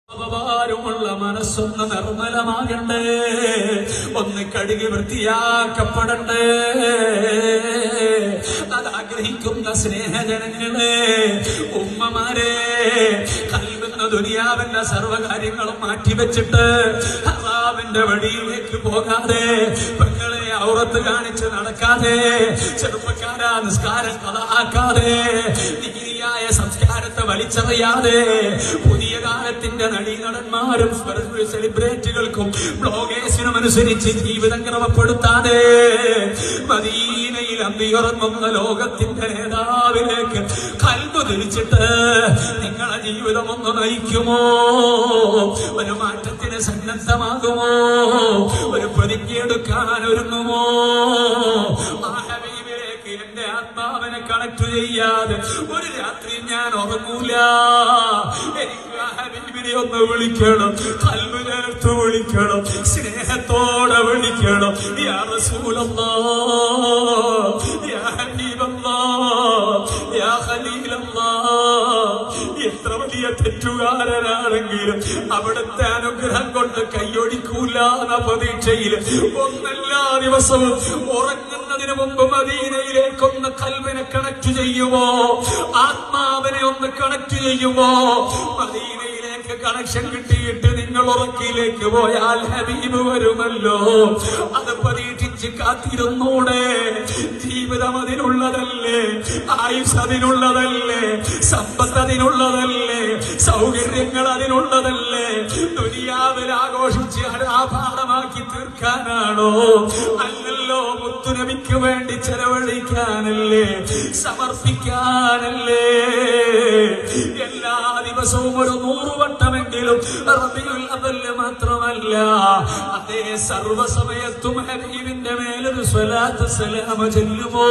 ുമുള്ള മനസ്സൊന്ന് നിർമ്മലമാകണ്ടേ, ഒന്ന് കഴുകി വൃത്തിയാക്കപ്പെടണ്ടേ. അതാഗ്രഹിക്കുന്ന സ്നേഹജനങ്ങളെ, ഉമ്മമാരെ, കൽബെന്ന ദുനിയാവിന്റെ സർവ്വകാര്യങ്ങളും മാറ്റിവെച്ചിട്ട് ഹറാമിന്റെ വഴിയിലേക്ക് പോകാതെ, പെങ്ങളെ ഔറത്ത് കാണിച്ച് നടക്കാതെ, ചെറുപ്പക്കാരാ നിസ്കാരം കളാക്കാതെ, ദീനിയായ സംസ്കാരത്തെ വലിച്ചറിയാതെ, പുതിയ കാലത്തിന്റെ നടീനടന്മാരും സെലിബ്രിറ്റികൾക്കും ബ്ലോഗേഴ്സിനും അനുസരിച്ച് ജീവിതം ക്രമപ്പെടുത്താതെ, മദീനയിൽ അന്തിയുറങ്ങുന്ന ലോകത്തിന്റെ നേതാവിലേക്ക് കൽബ് തിരിച്ചിട്ട് നിങ്ങളെ ജീവിതം ഒന്ന് നയിക്കുമോ? ഒരു മാറ്റത്തിന് സന്നദ്ധമാകുമോ? ഒരു പ്രതിജ്ഞയെടുക്കാൻ ഒരുങ്ങുമോ? ആ ഹബീബിലേക്ക് എന്റെ ആത്മാവിനെ കണക്ട് ചെയ്യാതെ ഒരു രാത്രി ഞാൻ ഉറങ്ങൂല. എനിക്ക് ആ ഹബീബിനെ ഒന്ന് വിളിക്കണം, കൽബ് ചേർത്ത് വിളിക്കണം, സ്നേഹത്തോടെ വിളിക്കണം. യാ റസൂലല്ലാഹ്, യാ ഹബീബല്ലാഹ്, യാ ഖലീലല്ലാഹ്. എത്ര വലിയ തെറ്റുകാരനാണെങ്കിലും അവിടുത്തെ അനുഗ്രഹം കൊണ്ട് കൈയൊഴിക്കൂല എന്ന പ്രതീക്ഷയിൽ ഒന്നെല്ലാ ദിവസവും ഉറങ്ങുന്നതിന് മുമ്പ് മദീനയിലേക്കൊന്ന് കൽബിനെ കണക്ട് ചെയ്യുമോ? ആത്മാവിനെ ഒന്ന് കണക്ട് ചെയ്യുമോ? മദീനയിലേക്ക് കണക്ഷൻ കിട്ടിയിട്ട് നിങ്ങൾ ഉറക്കിലേക്ക് പോയാൽ ഹബീബ് വരുമല്ലോ. അത് പരീക്ഷിച്ച് കാത്തിരുന്നൂടെ? ജീവിതം അതിനുള്ളതല്ലേ? ആയുസ് അതിനുള്ളതല്ലേ? സമ്പത്ത് അതിനുള്ളതല്ലേ? സൗകര്യങ്ങൾ അതിനുള്ളതല്ലേ? ദുനിയാവിൽ ആഘോഷിച്ച് ആഭാരമാക്കി തീർക്കാനാണോ? അല്ലല്ലോ, മുത്തുനബിക്ക് വേണ്ടി ചെലവഴിക്കാനല്ലേ, സമർപ്പിക്കാനല്ലേ. എല്ലാ ദിവസവും ഒരു 100 വട്ടമെങ്കിലും റബീഉൽ അവ്വൽ മാത്രമല്ല, അതേ സർവ്വസമയത്തും ഹബീബിന്റെ മേലൊരു സ്വലാത്ത് സലാം ചൊല്ലുമോ?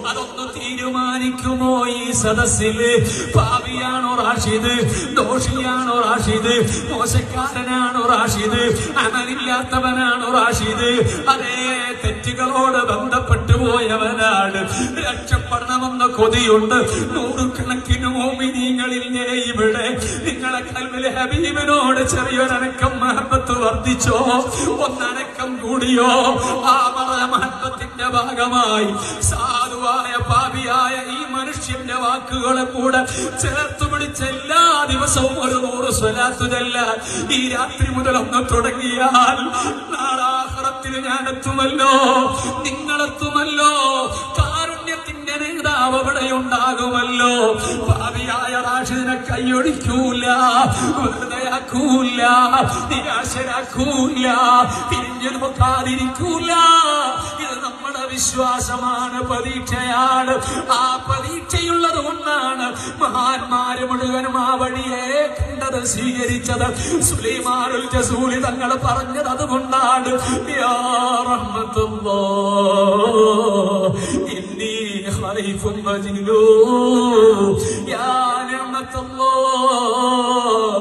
അതൊന്ന് തീരുമാനിക്കുമോ? ഈ സദസ്സില് പാപിയാണോ റാഷിദ്? ദോഷിയാണോ റാഷിദ്? മോശക്കാരനാണോ റാഷിദ്? അമലില്ലാത്തവനാണോ റാഷിദ്? അതേ തെറ്റുകളോട് ബന്ധപ്പെട്ടു പോയവനാണ്. രക്ഷപ്പെടണമെന്ന കൊതിയുണ്ട്. 100 കണക്കിന് മോമിനീങ്ങളില്ലേ ഇവിടെ? നിങ്ങളെ കൽബിലെ ഹബീബിനോട് ചെറിയൊരനക്കം മഹബത്ത് വർദ്ധിച്ചോ? ഒന്നനക്കം കൂടിയോ? ആ മഹബത്തിന്റെ ഭാഗമായി സാധുവായ പാപിയായ ഈ മനുഷ്യന്റെ വാക്കുകളെ കൂടെ ചേർത്ത് പിടിച്ച എല്ലാ ദിവസവും ഒരു 100 സ്വലാത്ത് ചൊല്ലാൻ ഈ രാത്രി മുതൽ ഒന്ന് തുടങ്ങിയാൽ നാളെ ആഖിറത്തിൽ ഞാൻ എത്തുമല്ലോ, നിങ്ങളെത്തുമല്ലോ. കാരുണ്യത്തിന്റെ നേതാവ് അവിടെ ഉണ്ടാകുമല്ലോ. പാപിയായ റാഷിദിനെ കൈയൊടിക്കൂല, വെറുതെയാക്കൂല, നിരാശരാക്കൂല, തിരിഞ്ഞു നോക്കാതിരിക്കൂല. ഇത് നമ്മുടെ വിശ്വാസമാണ്, പരീക്ഷയാണ്. ആ പരീക്ഷയുള്ളത് കൊണ്ടാണ് മഹാന്മാര് മുഴുവനും ആ വഴിയെ കണ്ടത്, സ്വീകരിച്ചത്. സുലൈമാനുൽ ജസൂലി തങ്ങൾ പറഞ്ഞത് അതുകൊണ്ടാണ്. യാ റഹ്മത്തുല്ലാഹ് ഇന്നി ഖൈഫുൻ മജ്നൂൻ യാ നിഅമത്തുല്ലാഹ്